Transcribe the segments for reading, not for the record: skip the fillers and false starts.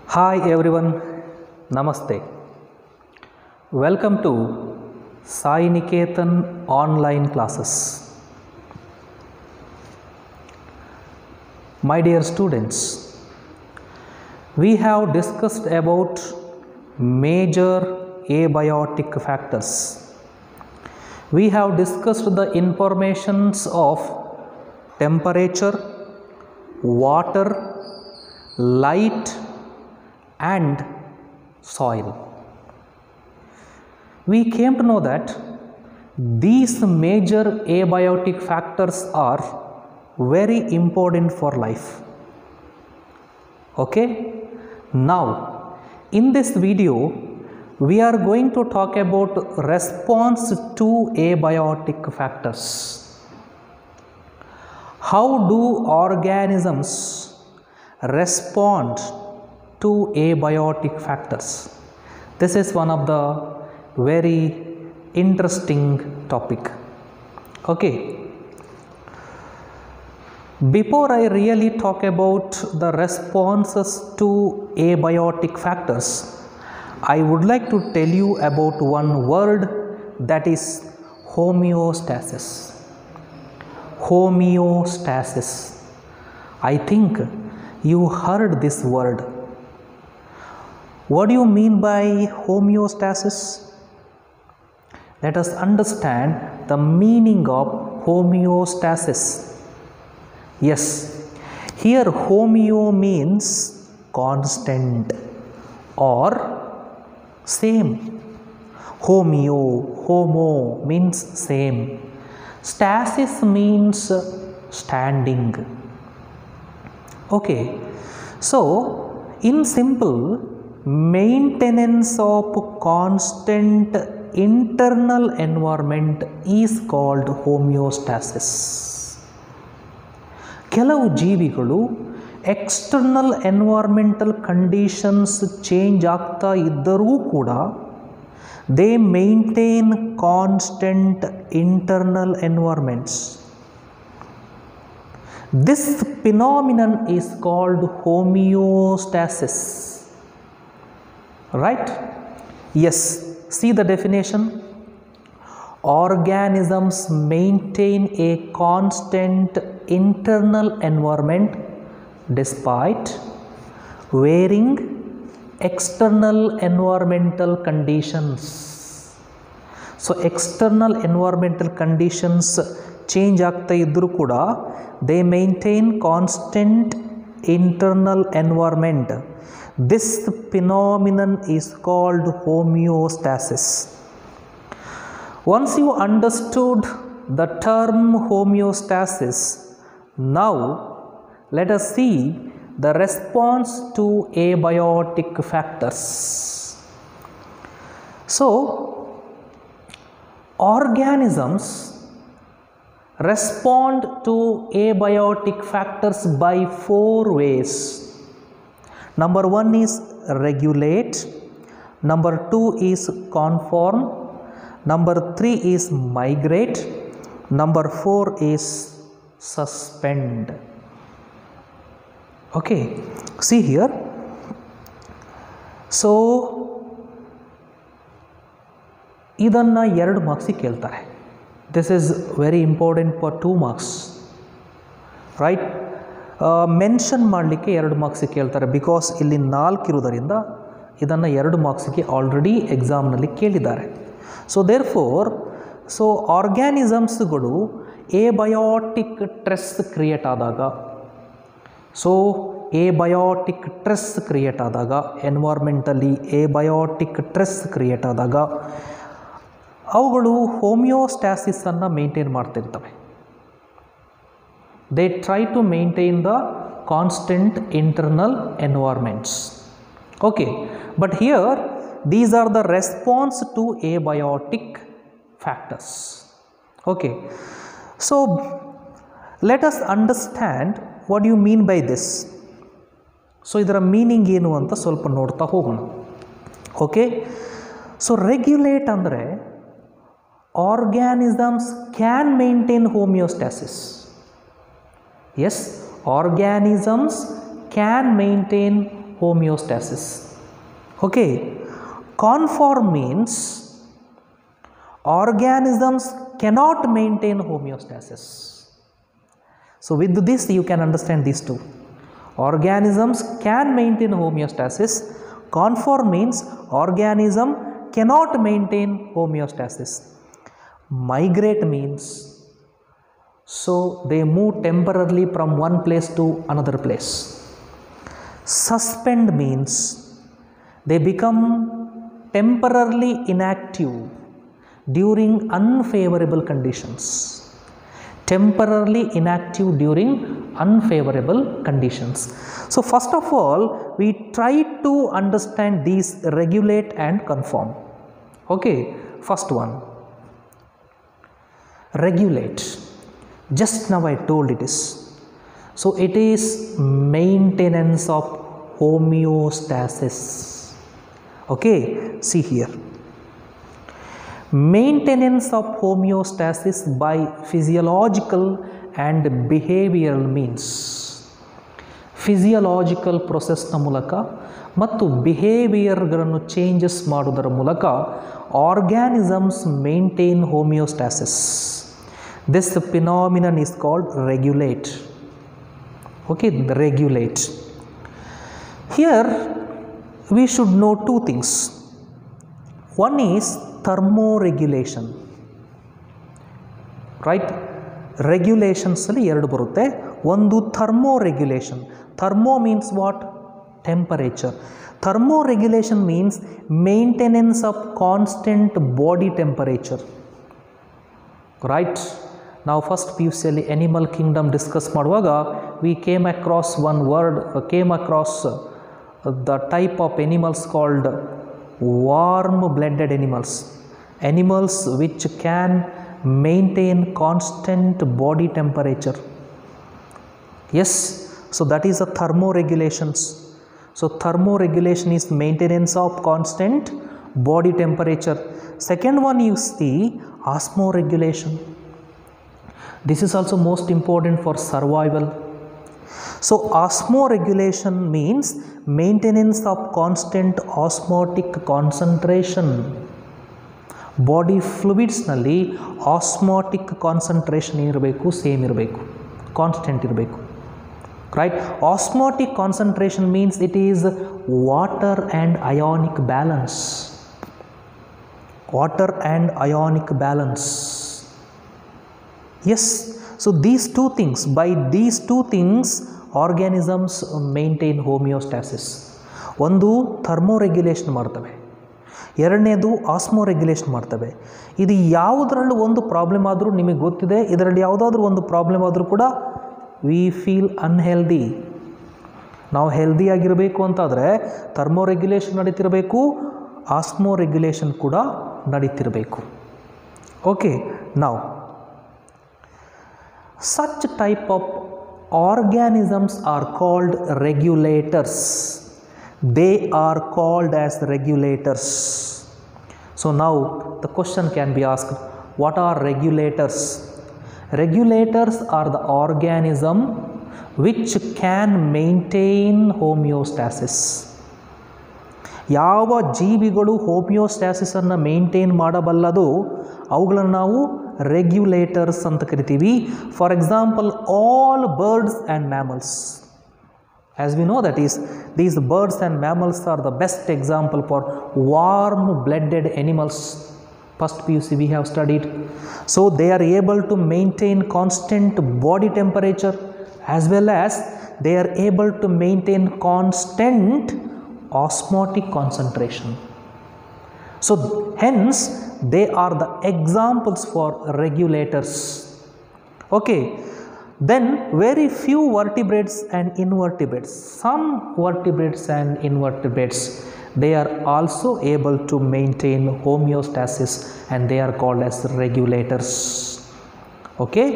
Hi everyone, Namaste. Welcome to Sai Niketan online classes. My dear students, we have discussed about major abiotic factors. We have discussed the informations of temperature, water, light and soil. We came to know that these major abiotic factors are very important for life. Okay? Now, in this video, we are going to talk about response to abiotic factors. How do organisms respond to abiotic factors? This is one of the very interesting topic. Okay. Before I really talk about the responses to abiotic factors, I would like to tell you about one word, that is homeostasis. Homeostasis. I think you heard this word. What do you mean by homeostasis? Let us understand the meaning of homeostasis. Yes, here homeo means constant or same. Homeo, homo means same. Stasis means standing. Okay, so in simple, maintenance of constant internal environment is called homeostasis. ಕೆಲವು ಜೀವಿಗಳು external environmental conditions change ಆಗ್ತಾ ಇದ್ದರೂ ಕೂಡ they maintain constant internal environments. This phenomenon is called homeostasis. Right? Yes. See the definition. Organisms maintain a constant internal environment despite varying external environmental conditions. So external environmental conditions change ಆಗ್ತಾ ಇದ್ರೂ ಕೂಡ they maintain constant internal environment. This phenomenon is called homeostasis. Once you understood the term homeostasis, now let us see the response to abiotic factors. So, organisms respond to abiotic factors by 4 ways. Number 1 is regulate, number 2 is conform, number 3 is migrate, number 4 is suspend. Okay, see here. So, ಇದಂನ 2 ಮಾರ್ಕ್ಸಿಗೆ ಕೇಳ್ತಾರೆ. This is very important for 2 marks. Right? Mention ಮಾಡಲಿಕ್ಕೆ 2 ಮಾರ್ಕ್ಸಿಗೆ ಕೇಳ್ತಾರೆ, because ಇಲ್ಲಿ 4 ಇರುವುದರಿಂದ ಇದನ್ನು 2 ಮಾರ್ಕ್ಸಿಗೆ already ಎಕ್ಸಾಮ್ನಲ್ಲಿ ಕೇಳಿದ್ದಾರೆ. So there four, so ಆರ್ಗ್ಯಾನಿಸಮ್ಸ್ಗಳು abiotic stress create ಆದಾಗ, ಸೊ ಏಬಯೋಟಿಕ್ ಸ್ಟ್ರೆಸ್ ಕ್ರಿಯೇಟ್ ಆದಾಗ, ಎನ್ವೈರ್ಮೆಂಟಲ್ಲಿ ಏಬಯೋಟಿಕ್ ಸ್ಟ್ರೆಸ್ ಕ್ರಿಯೇಟ್ ಆದಾಗ ಅವುಗಳು ಹೋಮಿಯೋಸ್ಟಾಸಿಸನ್ನು ಮೇಂಟೈನ್ ಮಾಡ್ತಿರ್ತವೆ. They try to maintain the constant internal environments. Okay, but here these are the response to abiotic factors. Okay, so let us understand what you mean by this. So ಇದರ meaning ಏನು ಅಂತ ಸ್ವಲ್ಪ ನೋಡ್ತಾ ಹೋಗೋಣ. Okay, so regulate ಅಂದರೆ organisms can maintain homeostasis. Yes, organisms can maintain homeostasis. Okay, conform means organisms cannot maintain homeostasis. So with this you can understand these two. Organisms can maintain homeostasis. Conform means organism cannot maintain homeostasis. Migrate means so they move temporarily from one place to another place. Suspend means they become temporarily inactive during unfavorable conditions. Temporarily inactive during unfavorable conditions. So first of all, we try to understand these regulate and conform. Okay, first one, regulate. Just now I told it is. So it is maintenance of homeostasis. Okay, see here. Maintenance of homeostasis by physiological and behavioral means. Physiological process na ಮೂಲಕ ಮತ್ತು ಬಿಹೇವಿಯರ್ಗಳನ್ನು changes ಮಾಡುವುದರ ಮೂಲಕ organisms maintain homeostasis. This phenomenon is called regulate. Okay, regulate. Here we should know two things. One is thermoregulation, right? Regulations ಅಲ್ಲಿ ಎರಡು ಬರುತ್ತೆ. ಒಂದು thermoregulation. Thermo means what? Temperature. Thermoregulation means maintenance of constant body temperature, right? Now first PUC ಅಲ್ಲಿ animal kingdom discuss ಮಾಡುವಾಗ we came across one word, the type of animals called warm blooded animals, animals which can maintain constant body temperature. Yes, so that is a thermoregulations. So thermoregulation is maintenance of constant body temperature. Second one you see osmoregulation. This is also most important for survival. So osmoregulation means maintenance of constant osmotic concentration. Body fluids ನಲ್ಲಿ osmotic concentration ಇರಬೇಕು, same ಇರಬೇಕು, constant ಇರಬೇಕು, right? Osmotic concentration means it is water and ionic balance. Water and ionic balance. Yes, so these two things, by these two things organisms maintain homeostasis. ಒಂದು thermoregulation ಮಾಡ್ತವೆ, ಎರಡನೇದು osmoregulation ಮಾಡ್ತವೆ. ಇದು ಯಾವುದರಲ್ಲೂ ಒಂದು problem ಆದರೂ ನಿಮಗೆ ಗೊತ್ತಿದೆ, ಇದರಲ್ಲಿ ಯಾವುದಾದ್ರೂ ಒಂದು ಪ್ರಾಬ್ಲಮ್ ಆದರೂ ಕೂಡ we feel unhealthy. ನಾವು ಹೆಲ್ದಿ ಆಗಿರಬೇಕು ಅಂತಾದರೆ thermoregulation ನಡೀತಿರಬೇಕು, osmoregulation ಕೂಡ ನಡೀತಿರಬೇಕು. Okay, now such type of organisms are called regulators. They are called as regulators. So now the question can be asked, what are regulators? Regulators are the organism which can maintain homeostasis. ಯಾವ ಜೀವಿಗಳು homeostasis ಅನ್ನು maintain ಮಾಡಬಲ್ಲದು ಅವುಗಳನ್ನು ನಾವು regulators ಅಂತ ಕರಿತೀವಿ. For example all birds and mammals. As we know, that is, these birds and mammals are the best example for warm blooded animals. First PUC we have studied. So they are able to maintain constant body temperature as well as they are able to maintain constant osmotic concentration. So hence they are the examples for regulators. Okay. Then very few vertebrates and invertebrates, some vertebrates and invertebrates, they are also able to maintain homeostasis and they are called as regulators. Okay,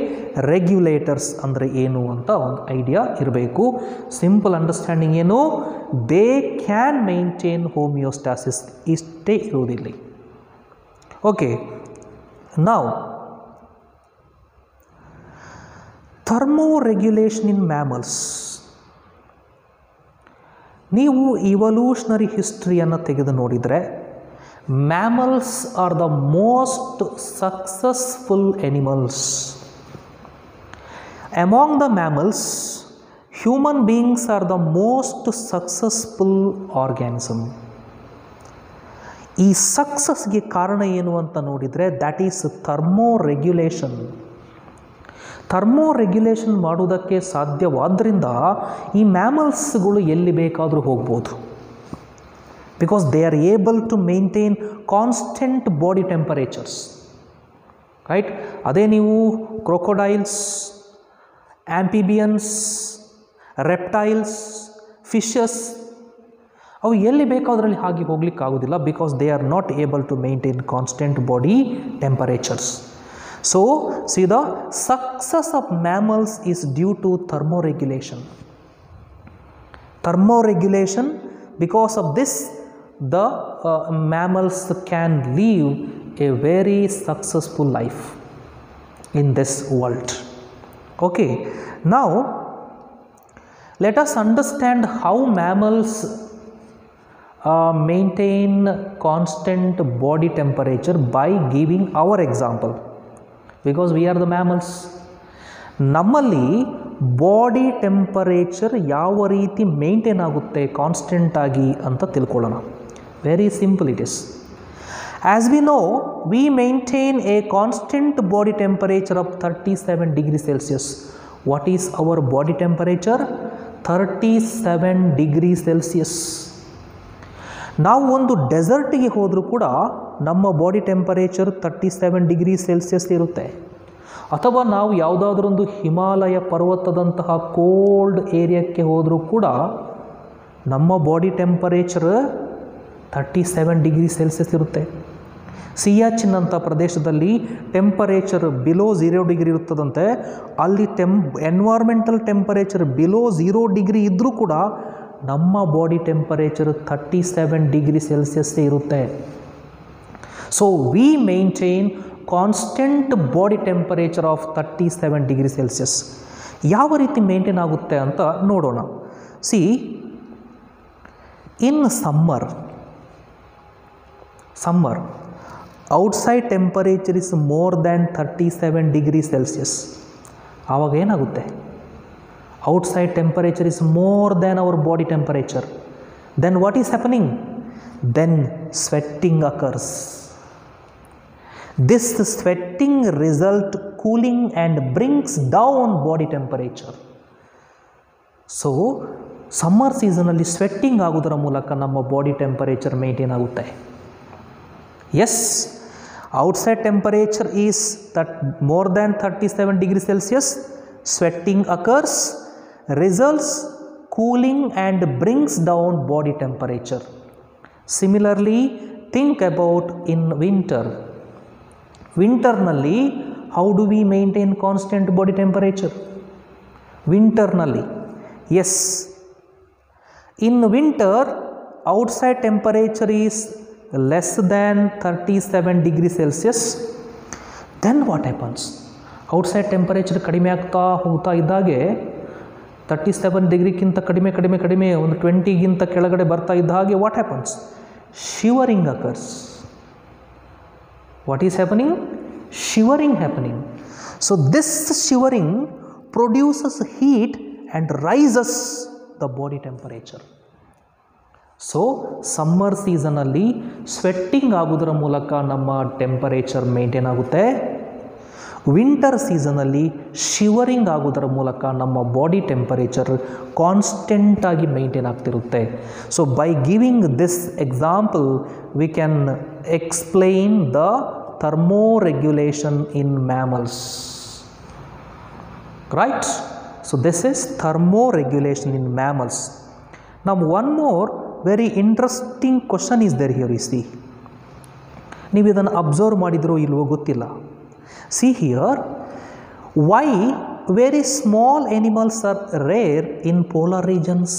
regulators andre ಏನು ಅಂತ ಒಂದು idea ಇರಬೇಕು. Simple understanding ಏನು, they can maintain homeostasis, ಇಷ್ಟೇ ಇರುವುದಿಲ್ಲ. Okay, ನಾವು thermoregulation in mammals. ನೀವು evolutionary ಹಿಸ್ಟ್ರಿಯನ್ನು ತೆಗೆದು ನೋಡಿದರೆ mammals are the most successful animals. Among the mammals, human beings are the most successful organism. ಈ ಸಕ್ಸಸ್ಗೆ ಕಾರಣ ಏನು ಅಂತ ನೋಡಿದರೆ that is thermoregulation. Thermoregulation ಮಾಡುವುದಕ್ಕೆ ಸಾಧ್ಯವಾದ್ದರಿಂದ ಈ ಮ್ಯಾಮಲ್ಸ್ಗಳು ಎಲ್ಲಿ ಬೇಕಾದರೂ ಹೋಗ್ಬೋದು. Because they are able to maintain constant body temperatures, right. ಅದೇ ನೀವು ಕ್ರೊಕೊಡೈಲ್ಸ್, ಆಂಪಿಬಿಯನ್ಸ್, ರೆಪ್ಟೈಲ್ಸ್, ಫಿಶಸ್, ಅವು ಎಲ್ಲಿ ಬೇಕಾದ್ರಲ್ಲಿ ಹಾಗೆ ಹೋಗ್ಲಿಕ್ಕಾಗೋದಿಲ್ಲ. Because they are not able to maintain constant body temperatures. So, see, the success of mammals is due to thermoregulation. Thermoregulation, because of this, the mammals can live a very successful life in this world. Okay, now let us understand how mammals maintain constant body temperature by giving our example. Because we are the mammals. ನಮ್ಮಲ್ಲಿ body temperature ಯಾವ ರೀತಿ maintain ಆಗುತ್ತೆ ಕಾನ್ಸ್ಟೆಂಟಾಗಿ ಅಂತ ತಿಳ್ಕೊಳ್ಳೋಣ. Very simple it is. As we know, we maintain a constant body temperature of 37 degree Celsius. What is our body temperature? 37 degree Celsius. ನಾವು ಒಂದು ಡೆಸರ್ಟಿಗೆ ಹೋದರೂ ಕೂಡ ನಮ್ಮ ಬಾಡಿ ಟೆಂಪರೇಚರ್ 37 ಡಿಗ್ರಿ ಸೆಲ್ಸಿಯಸ್ ಇರುತ್ತೆ. ಅಥವಾ ನಾವು ಯಾವುದಾದ್ರೊಂದು ಹಿಮಾಲಯ ಪರ್ವತದಂತಹ ಕೋಲ್ಡ್ ಏರಿಯಾಕ್ಕೆ ಹೋದರೂ ಕೂಡ ನಮ್ಮ ಬಾಡಿ ಟೆಂಪರೇಚರ್ 37 ಡಿಗ್ರಿ ಸೆಲ್ಸಿಯಸ್ ಇರುತ್ತೆ. ಸಿಯಾಚಿನ್ ಅಂತ ಪ್ರದೇಶದಲ್ಲಿ ಟೆಂಪರೇಚರ್ ಬಿಲೋ 0 ಡಿಗ್ರಿ ಇರುತ್ತದಂತೆ. ಅಲ್ಲಿ ಎನ್ವೈರ್ಮೆಂಟಲ್ ಟೆಂಪರೇಚರ್ ಬಿಲೋ 0 ಡಿಗ್ರಿ ಇದ್ದರೂ ಕೂಡ ನಮ್ಮ ಬಾಡಿ ಟೆಂಪರೇಚರ್ 37 ಡಿಗ್ರಿ ಸೆಲ್ಸಿಯಸ್ ಇರುತ್ತೆ. So we maintain constant body temperature of 37 degree Celsius. ಯಾವ ರೀತಿ ಮೇಂಟೈನ್ ಆಗುತ್ತೆ ಅಂತ ನೋಡೋಣ. C, in summer outside temperature is more than 37 degree Celsius. ಆವಾಗ ಏನಾಗುತ್ತೆ? outside temperature is more than our body temperature. Then what is happening? Then sweating occurs. This sweating result cooling and brings down body temperature. So summer season alli sweating agudara ಮೂಲಕ ನಮ್ಮ body temperature maintain ಆಗುತ್ತೆ. Yes, outside temperature is more than 37 degree Celsius. Sweating occurs, results cooling and brings down body temperature. Similarly, think about in winter. Winter nalli how do we maintain constant body temperature? Winter nalli, yes, in winter outside temperature is less than 37 degree Celsius. Then what happens? outside temperature ಕಡಿಮೆ ಆಗ್ತಾ ಹೋಗ್ತಾ ಇದ್ದಾಗೆ 37 ಡಿಗ್ರಿಗಿಂತ ಕಡಿಮೆ ಒಂದು 20ಗಿಂತ ಕೆಳಗಡೆ ಬರ್ತಾ ಇದ್ದ ಹಾಗೆ what happens? Shivering occurs. What is happening? Shivering happening. So this shivering produces heat and raises the body temperature. So summer ಸೀಸನಲ್ಲಿ ಸ್ವೆಟ್ಟಿಂಗ್ ಆಗೋದ್ರ ಮೂಲಕ ನಮ್ಮ ಟೆಂಪರೇಚರ್ ಮೇಂಟೈನ್ ಆಗುತ್ತೆ. ವಿಂಟರ್ ಸೀಸನಲ್ಲಿ ಶಿವರಿಂಗ್ ಆಗೋದರ ಮೂಲಕ ನಮ್ಮ ಬಾಡಿ ಟೆಂಪರೇಚರ್ ಕಾನ್ಸ್ಟೆಂಟಾಗಿ ಮೇಂಟೈನ್ ಆಗ್ತಿರುತ್ತೆ. So by giving this example we can explain the thermoregulation in mammals, right? So this is thermoregulation in mammals. ನಾವು one more very interesting question is there here. See, ನೀವು ಇದನ್ನು observe ಮಾಡಿದ್ರೋ ಇಲ್ವೋ ಗೊತ್ತಿಲ್ಲ. See here, why very small animals are rare in polar regions?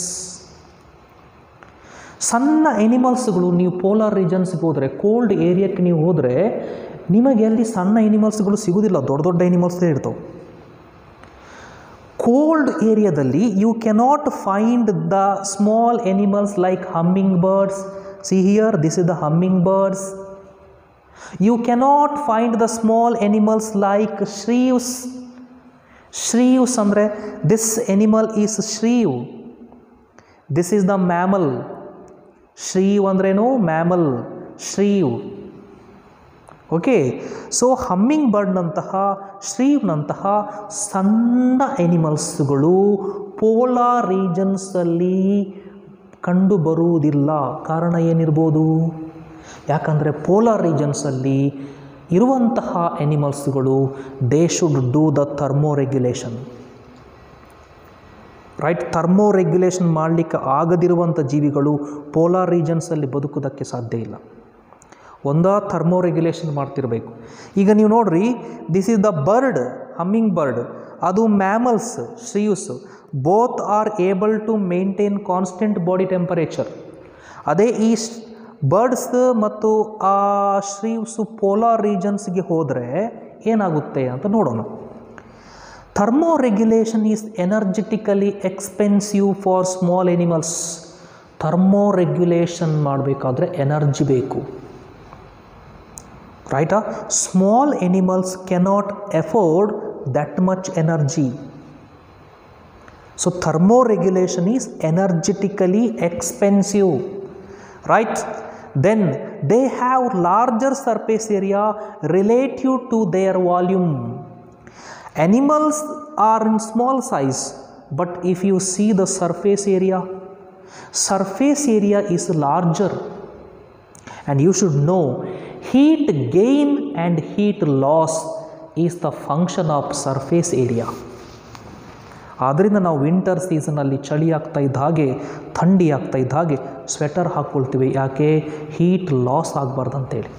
ಸಣ್ಣ ಎನಿಮಲ್ಸ್ಗಳು ನೀವು polar ರೀಜನ್ಸ್ಗೆ ಹೋದರೆ, cold ಏರಿಯಾಕ್ಕೆ ನೀವು ಹೋದರೆ ನಿಮಗೆ ಅಲ್ಲಿ ಸಣ್ಣ ಎನಿಮಲ್ಸ್ಗಳು ಸಿಗೋದಿಲ್ಲ, ದೊಡ್ಡ ದೊಡ್ಡ ಎನಿಮಲ್ಸೇ ಇರ್ತವೆ. ಕೋಲ್ಡ್ ಏರಿಯಾದಲ್ಲಿ you cannot find the small animals like hummingbirds. See here, this is the hummingbirds. You cannot find the small animals like shrews. Shrews andre, this animal is shrew. This is the mammal. Shrew andre no, mammal. Shrew. Okay, so humming bird nantaha, shrew nantaha sanna animals ಗಳು polar regions ಅಲ್ಲಿ ಕಂಡು ಬರುವುದಿಲ್ಲ. ಕಾರಣ ಏನಿರಬಹುದು? ಯಾಕಂದರೆ polar ರೀಜನ್ಸಲ್ಲಿ ಇರುವಂತಹ ಎನಿಮಲ್ಸ್ಗಳು they should do the thermo regulation. Right, thermo regulation ಮಾಡಲಿಕ್ಕೆ ಆಗದಿರುವಂಥ ಜೀವಿಗಳು ಪೋಲಾರ್ ರೀಜನ್ಸಲ್ಲಿ ಬದುಕೋದಕ್ಕೆ ಸಾಧ್ಯ ಇಲ್ಲ. ಒಂದಾ ಥರ್ಮೋ ರೆಗ್ಯುಲೇಷನ್ ಮಾಡ್ತಿರಬೇಕು. ಈಗ ನೀವು ನೋಡ್ರಿ, this is the bird, humming bird, ಅದು mammals, shrews, both are able to maintain constant body temperature. ಅದೇ ಈ ಬರ್ಡ್ಸ್ ಮತ್ತು ಆ ಶ್ರೀವ್ಸು ಪೋಲಾರ್ ರೀಜನ್ಸ್ಗೆ ಹೋದರೆ ಏನಾಗುತ್ತೆ ಅಂತ ನೋಡೋಣ. Thermo regulation is energetically expensive for small animals. Thermo regulation ಮಾಡಬೇಕಾದ್ರೆ ಎನರ್ಜಿ ಬೇಕು. ರೈಟಾ? Small animals cannot afford that much energy. So thermo regulation is energetically expensive. Right? Then they have larger surface area relative to their volume. Animals are in small size, but if you see the surface area is larger. And you should know, heat gain and heat loss is the function of surface area. ಆದ್ದರಿಂದ ನಾವು winter ಸೀಸನಲ್ಲಿ ಚಳಿ ಆಗ್ತಾ ಇದ್ದ ಹಾಗೆ, ಥಂಡಿ ಆಗ್ತಾ ಇದ್ದ ಹಾಗೆ ಸ್ವೆಟರ್ ಹಾಕ್ಕೊಳ್ತೀವಿ. ಯಾಕೆ? ಹೀಟ್ ಲಾಸ್ ಆಗಬಾರ್ದು ಅಂತೇಳಿ.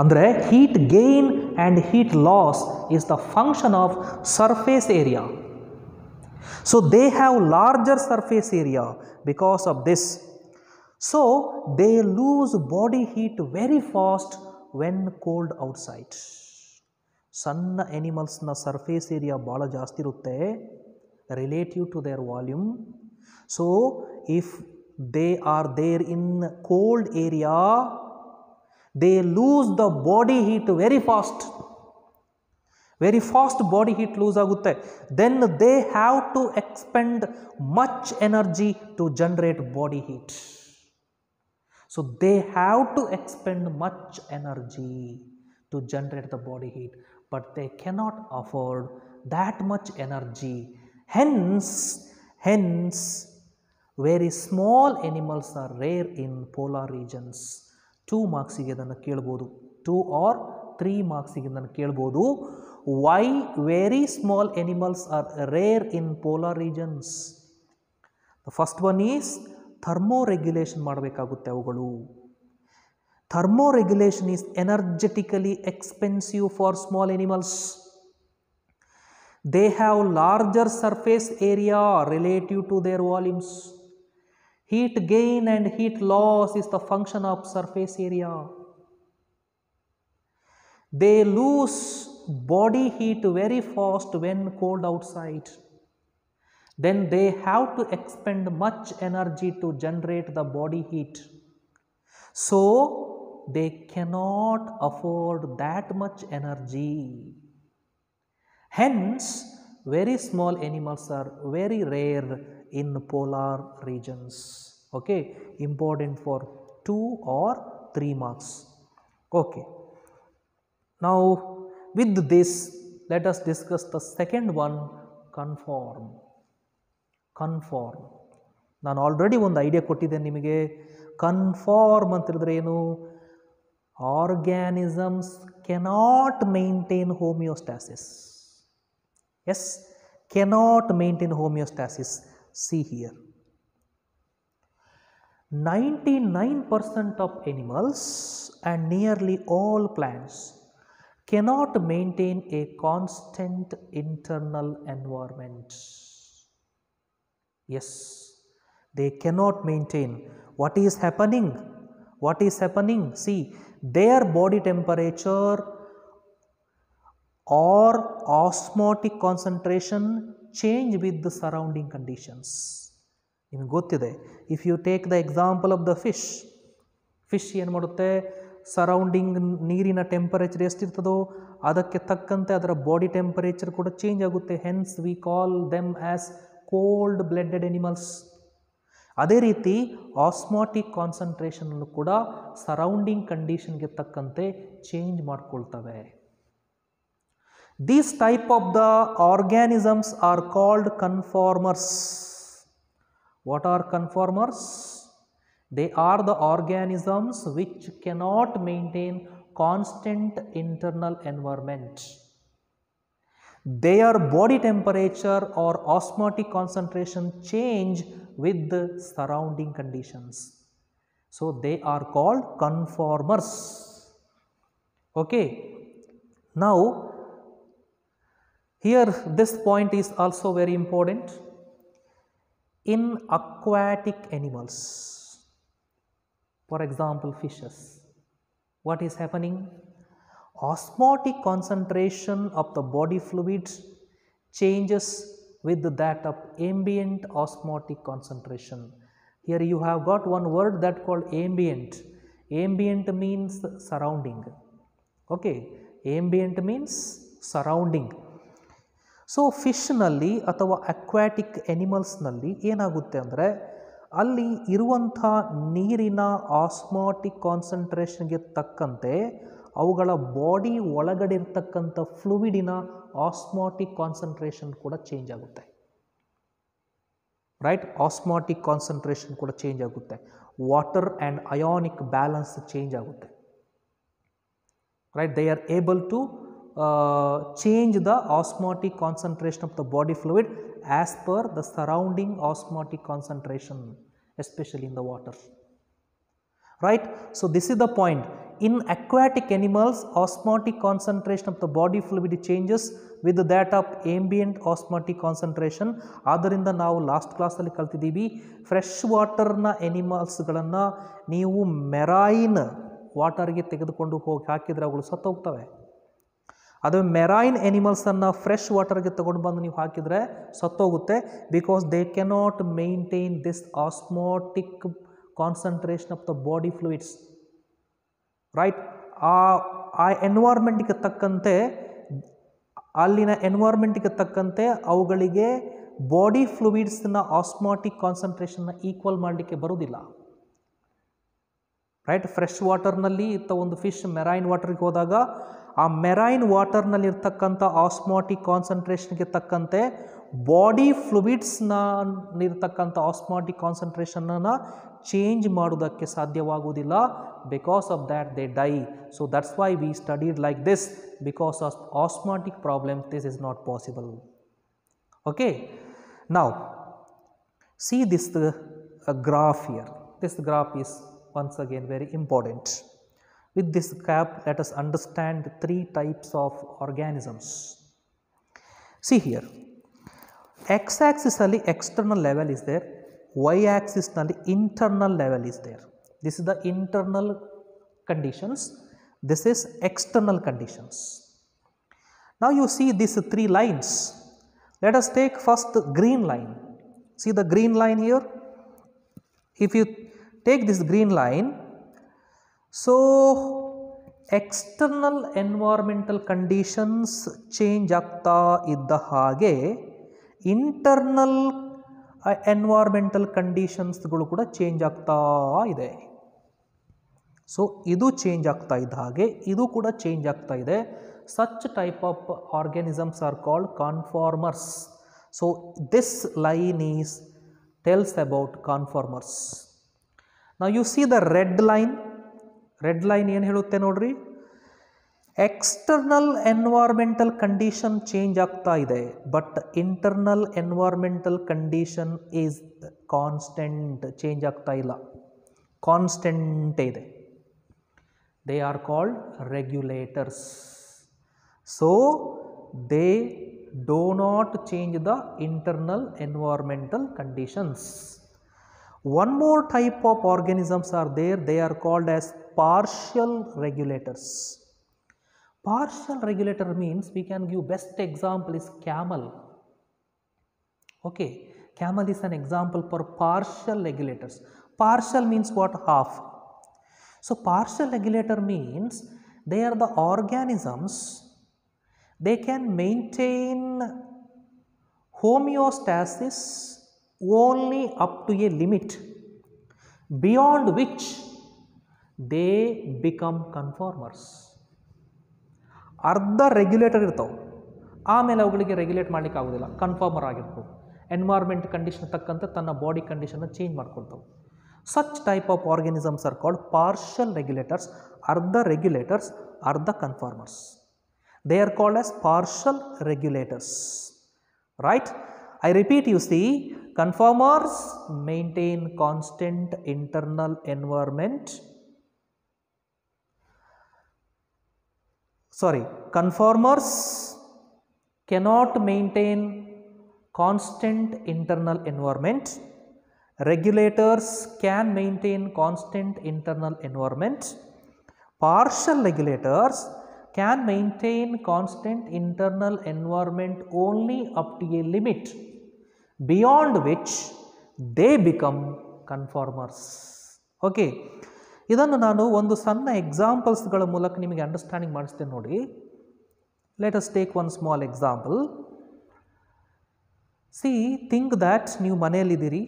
ಅಂದರೆ heat gain and heat loss is the function of surface area. So they have larger surface area because of this. So they lose body heat very fast when cold outside. ಸಣ್ಣ ಎನಿಮಲ್ಸ್ನ surface area ಭಾಳ ಜಾಸ್ತಿ ಇರುತ್ತೆ relative to their volume. So if they are there in cold area, they lose the body heat very fast. Very fast body heat lose ಆಗುತ್ತೆ. Then they have to expend much energy to generate body heat. So they have to expend much energy to generate the body heat, but they cannot afford that much energy. Hence very small animals are rare in polar regions. 2 marks ಗೆ ಇದನ್ನು ಕೇಳಬಹುದು, 2 or 3 marks ಗೆ ಇದನ್ನು ಕೇಳಬಹುದು. Why very small animals are rare in polar regions? The first one is thermoregulation ಮಾಡಬೇಕಾಗುತ್ತೆ ಅವುಗಳು. Thermoregulation is energetically expensive for small animals. They have larger surface area relative to their volumes. Heat gain and heat loss is the function of surface area. They lose body heat very fast when cold outside. Then they have to expend much energy to generate the body heat. So they cannot afford that much energy. Hence, very small animals are very rare in polar regions. Okay, important for 2 or 3 marks. Okay, now with this, let us discuss the second one, conform. Conform. ನಾನು already ಒಂದು idea ಕೊಟ್ಟಿದ್ದೇನೆ ನಿಮಗೆ. ಕನ್ಫಾರ್ಮ್ ಅಂತ ಹೇಳಿದ್ರೆ ಏನು? Organisms cannot maintain homeostasis. Yes, cannot maintain homeostasis. See here, 99% of animals and nearly all plants cannot maintain a constant internal environment. Yes, they cannot maintain. What is happening? What is happening? See, their body temperature or osmotic concentration change with the surrounding conditions. ನಿಮಗೆ ಗೊತ್ತಿದೆ, if you take the example of the fish ಏನು ಮಾಡುತ್ತೆ, surrounding ನೀರಿನ temperature ಎಷ್ಟಿರ್ತದೋ ಅದಕ್ಕೆ ತಕ್ಕಂತೆ ಅದರ body temperature ಕೂಡ ಚೇಂಜ್ ಆಗುತ್ತೆ. Hence we call them as cold blooded animals. ಅದೇ ರೀತಿ ಆಸ್ಮಾಟಿಕ್ ಕಾನ್ಸಂಟ್ರೇಷನ್ ಕೂಡ ಸರೌಂಡಿಂಗ್ ಕಂಡೀಷನ್ಗೆ ತಕ್ಕಂತೆ ಚೇಂಜ್ ಮಾಡ್ಕೊಳ್ತವೆ. These type of the organisms are called conformers. What are conformers? They are the organisms which cannot maintain constant internal environment. Their body temperature or osmotic concentration change with the surrounding conditions. So they are called conformers. Okay. Now here this point is also very important. In aquatic animals, for example fishes, what is happening? Osmotic concentration of the body fluids changes with that of ambient osmotic concentration. Here you have got one word that called ambient. Ambient means surrounding. Okay, ambient means surrounding. So ಫಿಶ್ನಲ್ಲಿ ಅಥವಾ aquatic ಎನಿಮಲ್ಸ್ನಲ್ಲಿ ಏನಾಗುತ್ತೆ ಅಂದರೆ, ಅಲ್ಲಿ ಇರುವಂಥ ನೀರಿನ osmotic ಕಾನ್ಸಂಟ್ರೇಷನ್ಗೆ ತಕ್ಕಂತೆ ಅವುಗಳ body ಒಳಗಡೆ ಇರ್ತಕ್ಕಂಥ ಫ್ಲೂಯಿಡಿನ ಆಸ್ಮಾಟಿಕ್ ಕಾನ್ಸಂಟ್ರೇಷನ್ ಕೂಡ ಚೇಂಜ್ ಆಗುತ್ತೆ. ರೈಟ್, ಆಸ್ಮಾಟಿಕ್ ಕಾನ್ಸಂಟ್ರೇಷನ್ ಕೂಡ ಚೇಂಜ್ ಆಗುತ್ತೆ. Water and ionic balance change ಆಗುತ್ತೆ. Right, they are able to change the osmotic concentration of the body fluid as per the surrounding osmotic concentration, especially in the water. Right. So this is the point. In aquatic animals, osmotic concentration of the body fluid changes with that of ambient osmotic concentration. ಆದ್ದರಿಂದ ನಾವು last ಕ್ಲಾಸಲ್ಲಿ ಕಲ್ತಿದ್ದೀವಿ, fresh ವಾಟರ್ನ ಎನಿಮಲ್ಸ್ಗಳನ್ನು ನೀವು marine ವಾಟರ್ಗೆ ತೆಗೆದುಕೊಂಡು ಹೋಗಿ ಹಾಕಿದರೆ ಅವುಗಳು ಸತ್ತೋಗ್ತವೆ. ಅದು ಮೆರೈನ್ ಎನಿಮಲ್ಸನ್ನು ಫ್ರೆಶ್ ವಾಟರ್ಗೆ ತಗೊಂಡು ಬಂದು ನೀವು ಹಾಕಿದರೆ ಸತ್ತೋಗುತ್ತೆ. Because they cannot maintain this osmotic concentration of the body fluids. Right, ಆ ಎನ್ವೈರ್ಮೆಂಟ್ಗೆ ತಕ್ಕಂತೆ, ಅಲ್ಲಿನ ಎನ್ವೈರ್ಮೆಂಟ್ಗೆ ತಕ್ಕಂತೆ ಅವುಗಳಿಗೆ ಬಾಡಿ ಫ್ಲೂಯಿಡ್ಸ್ನ ಆಸ್ಮಾಟಿಕ್ ಕಾನ್ಸಂಟ್ರೇಷನ್ನ ಈಕ್ವಲ್ ಮಾಡಲಿಕ್ಕೆ ಬರೋದಿಲ್ಲ. ರೈಟ್, ಫ್ರೆಶ್ ವಾಟರ್ನಲ್ಲಿ ಇತ್ತ ಒಂದು ಫಿಶ್ ಮೆರೈನ್ ವಾಟರ್ಗೆ ಹೋದಾಗ ಆ ಮೆರೈನ್ ವಾಟರ್ನಲ್ಲಿ ಇರ್ತಕ್ಕಂಥ ಆಸ್ಮಾಟಿಕ್ ಕಾನ್ಸಂಟ್ರೇಷನ್ಗೆ ತಕ್ಕಂತೆ ಬಾಡಿ ಫ್ಲೂಯಿಡ್ಸ್ನಿರ್ತಕ್ಕಂಥ ಆಸ್ಮಾಟಿಕ್ ಕಾನ್ಸಂಟ್ರೇಷನನ್ನು ಚೇಂಜ್ ಮಾಡೋದಕ್ಕೆ ಸಾಧ್ಯವಾಗುವುದಿಲ್ಲ. Because of that they dye. So that's why we studied like this. Because of osmotic problem this is not possible. Okay, now see this graph here. This graph is once again very important. With this graph, let us understand three types of organisms. See here, x-axis alli external level is there, y-axis nalli internal level is there. This is the internal conditions, this is external conditions. Now you see these three lines. Let us take first the green line. See the green line here. If you take this green line, so external environmental conditions change ಆಗ್ತಾ ಇದ್ದ ಹಾಗೆ internal environmental ಕಂಡೀಷನ್ಸ್ಗಳು ಕೂಡ change ಆಗ್ತಾ ಇದೆ. So ಇದು change ಆಗ್ತಾ ಇದ್ದ ಹಾಗೆ ಇದು ಕೂಡ ಚೇಂಜ್ ಆಗ್ತಾ ಇದೆ. Such type of organisms are called conformers. So this line is tells about conformers. Now you see the red line. Red line ಏನು ಹೇಳುತ್ತೆ ನೋಡ್ರಿ, ಎಕ್ಸ್ಟರ್ನಲ್ ಎನ್ವೈರ್ಮೆಂಟಲ್ ಕಂಡೀಷನ್ ಚೇಂಜ್ ಆಗ್ತಾ ಇದೆ, but internal environmental condition is constant, change ಆಗ್ತಾ ಇಲ್ಲ, constant ಇದೆ. They are called regulators. So they do not change the internal environmental conditions. One more type of organisms are there, they are called as partial regulators. Partial regulator means we can give best example is camel. Okay, camel is an example for partial regulators. Partial means what? Half. So partial regulator means they are the organisms, they can maintain homeostasis only up to a limit, beyond which they become conformers. ಅರ್ಧ regulator ಇರ್ತಾವೆ, ಆಮೇಲೆ ಅವುಗಳಿಗೆ regulate ಮಾಡಲಿಕ್ಕೆ ಆಗೋದಿಲ್ಲ, ಕನ್ಫಾರ್ಮರ್ ಆಗಿರ್ಬೋದು, environment condition ತಕ್ಕಂತೆ ತನ್ನ body ಕಂಡೀಷನ್ನ ಚೇಂಜ್ ಮಾಡ್ಕೊಳ್ತಾವೆ. Such type of organisms are called partial regulators. ಅರ್ಧ ರೆಗ್ಯುಲೇಟರ್ಸ್, ಅರ್ಧ conformers. They are called as partial regulators, right? I repeat, you see, conformers maintain constant internal environment. Conformers cannot maintain constant internal environment. Regulators can maintain constant internal environment. Partial regulators can maintain constant internal environment only up to a limit, beyond which they become conformers. Okay, ಇದನ್ನು ನಾನು ಒಂದು ಸಣ್ಣ ಎಕ್ಸಾಂಪಲ್ಸ್ಗಳ ಮೂಲಕ ನಿಮಗೆ understanding ಮಾಡಿಸ್ತೇನೆ ನೋಡಿ. Let us take one small example. C, think that ನೀವು ಮನೆಯಲ್ಲಿದ್ದೀರಿ,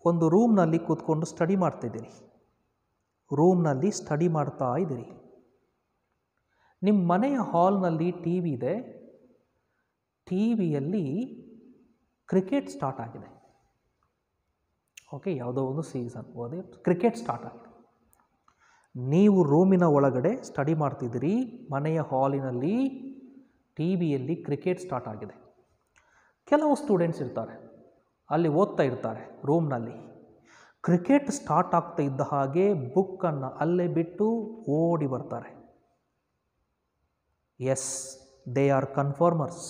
ಒಂದು ರೂಮ್ನಲ್ಲಿ ಕೂತ್ಕೊಂಡು ಸ್ಟಡಿ ಮಾಡ್ತಿದ್ದೀರಿ, ರೂಮ್ನಲ್ಲಿ ಸ್ಟಡಿ ಮಾಡ್ತಾ ಇದ್ದೀರಿ. ನಿಮ್ಮ ಮನೆಯ ಹಾಲ್ನಲ್ಲಿ ಟಿ ವಿ ಇದೆ, ಟಿ ವಿಯಲ್ಲಿ ಕ್ರಿಕೆಟ್ ಸ್ಟಾರ್ಟ್ ಆಗಿದೆ. ಓಕೆ, ಯಾವುದೋ ಒಂದು ಸೀಸನ್ ಓದಿ ಕ್ರಿಕೆಟ್ ಸ್ಟಾರ್ಟ್ ಆಗಿದೆ. ನೀವು ರೂಮಿನ ಒಳಗಡೆ ಸ್ಟಡಿ ಮಾಡ್ತಿದ್ದೀರಿ, ಮನೆಯ ಹಾಲಿನಲ್ಲಿ ಟಿ ವಿಯಲ್ಲಿ ಕ್ರಿಕೆಟ್ ಸ್ಟಾರ್ಟ್ ಆಗಿದೆ. ಕೆಲವು ಸ್ಟೂಡೆಂಟ್ಸ್ ಇರ್ತಾರೆ, ಅಲ್ಲಿ ಓದ್ತಾ ಇರ್ತಾರೆ ರೂಮ್ನಲ್ಲಿ. ಕ್ರಿಕೆಟ್ ಸ್ಟಾರ್ಟ್ ಆಗ್ತಾ ಇದ್ದ ಹಾಗೆ ಬುಕ್ಕನ್ನು ಅಲ್ಲೇ ಬಿಟ್ಟು ಓಡಿ ಬರ್ತಾರೆ. Yes, they are conformers.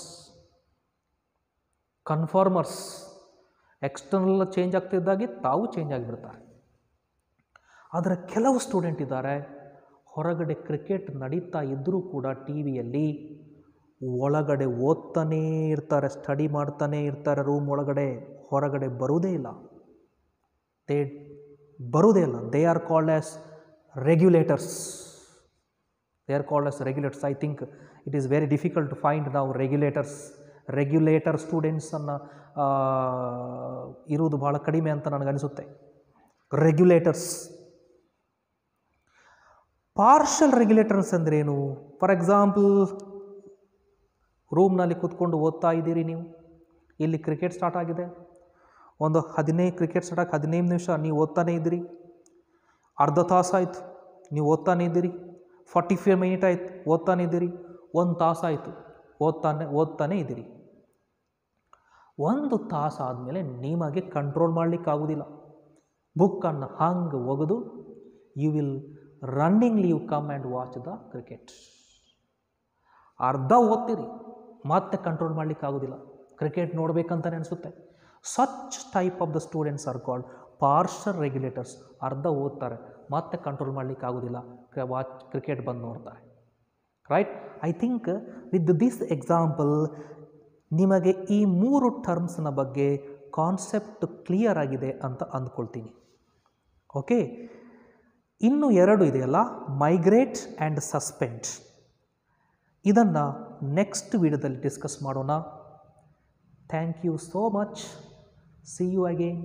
Conformers external change ಆಗ್ತಿದ್ದಾಗೆ ತಾವು ಚೇಂಜ್ ಆಗಿಬಿಡ್ತಾರೆ. ಆದರೆ ಕೆಲವು ಸ್ಟೂಡೆಂಟ್ ಇದ್ದಾರೆ, ಹೊರಗಡೆ ಕ್ರಿಕೆಟ್ ನಡೀತಾ ಇದ್ದರೂ ಕೂಡ ಟಿ ವಿಯಲ್ಲಿ ಒಳಗಡೆ ಓದ್ತಾನೇ ಇರ್ತಾರೆ, ಸ್ಟಡಿ ಮಾಡ್ತಾನೇ ಇರ್ತಾರೆ ರೂಮ್ ಒಳಗಡೆ, ಹೊರಗಡೆ ಬರುವುದೇ ಇಲ್ಲ. They are called as regulators. They are called as regulators. I think it is very difficult to find now regulator students ಅನ್ನು ಇರುವುದು ಬಹಳ ಕಡಿಮೆ ಅಂತ ನನಗನ್ನಿಸುತ್ತೆ. ರೆಗ್ಯುಲೇಟರ್ಸ್. ಪಾರ್ಷಲ್ ರೆಗ್ಯುಲೇಟರ್ಸ್ ಅಂದ್ರೇನು? ಫಾರ್ ಎಕ್ಸಾಂಪಲ್, ರೂಮ್ನಲ್ಲಿ ಕೂತ್ಕೊಂಡು ಓದ್ತಾ ಇದ್ದೀರಿ ನೀವು, ಇಲ್ಲಿ ಕ್ರಿಕೆಟ್ ಸ್ಟಾರ್ಟ್ ಆಗಿದೆ, ಒಂದು ಕ್ರಿಕೆಟ್ ಸ್ಟಾರ್ಟ್ ಆಗಿ 15 ನಿಮಿಷ ನೀವು ಓದ್ತಾನೇ ಇದ್ದೀರಿ, ಅರ್ಧ ತಾಸಾಯಿತು ನೀವು ಓದ್ತಾನೇ ಇದ್ದೀರಿ, 45 ಮಿನಿಟ್ ಆಯಿತು ಓದ್ತಾನೆ ಇದ್ದೀರಿ, 1 ತಾಸಾಯಿತು ಓದ್ತಾನೆ ಇದ್ದೀರಿ. 1 ತಾಸಾದಮೇಲೆ ನಿಮಗೆ ಕಂಟ್ರೋಲ್ ಮಾಡಲಿಕ್ಕಾಗೋದಿಲ್ಲ. ಬುಕ್ಕನ್ನು ಹಂಗೆ ಒಗೆದು you will runningly you come and watch the cricket. ಅರ್ಧ ಓದ್ತೀರಿ, ಮತ್ತೆ ಕಂಟ್ರೋಲ್ ಮಾಡಲಿಕ್ಕಾಗೋದಿಲ್ಲ, ಕ್ರಿಕೆಟ್ ನೋಡಬೇಕಂತಲೇ ಅನಿಸುತ್ತೆ. Such type of the students are called partial regulators. ಅರ್ಧ ಓದ್ತಾರೆ, ಮತ್ತೆ ಕಂಟ್ರೋಲ್ ಮಾಡಲಿಕ್ಕಾಗೋದಿಲ್ಲ, ಕ್ರಿಕೆಟ್ ಬಂದು ನೋಡ್ತಾರೆ. Right? I think with this example ನಿಮಗೆ ಈ 3 ಟರ್ಮ್ಸ್ನ ಬಗ್ಗೆ ಕಾನ್ಸೆಪ್ಟ್ ಕ್ಲಿಯರ್ ಆಗಿದೆ ಅಂತ ಅಂದ್ಕೊಳ್ತೀನಿ. ಓಕೆ, ಇನ್ನು 2 ಇದೆಯಲ್ಲ, ಮೈಗ್ರೇಟ್ ಆ್ಯಂಡ್ ಸಸ್ಪೆಂಡ್. ಇದನ್ನು ನೆಕ್ಸ್ಟ್ ವಿಡಿಯೋದಲ್ಲಿ ಡಿಸ್ಕಸ್ ಮಾಡೋಣ. Thank you so much. See you again.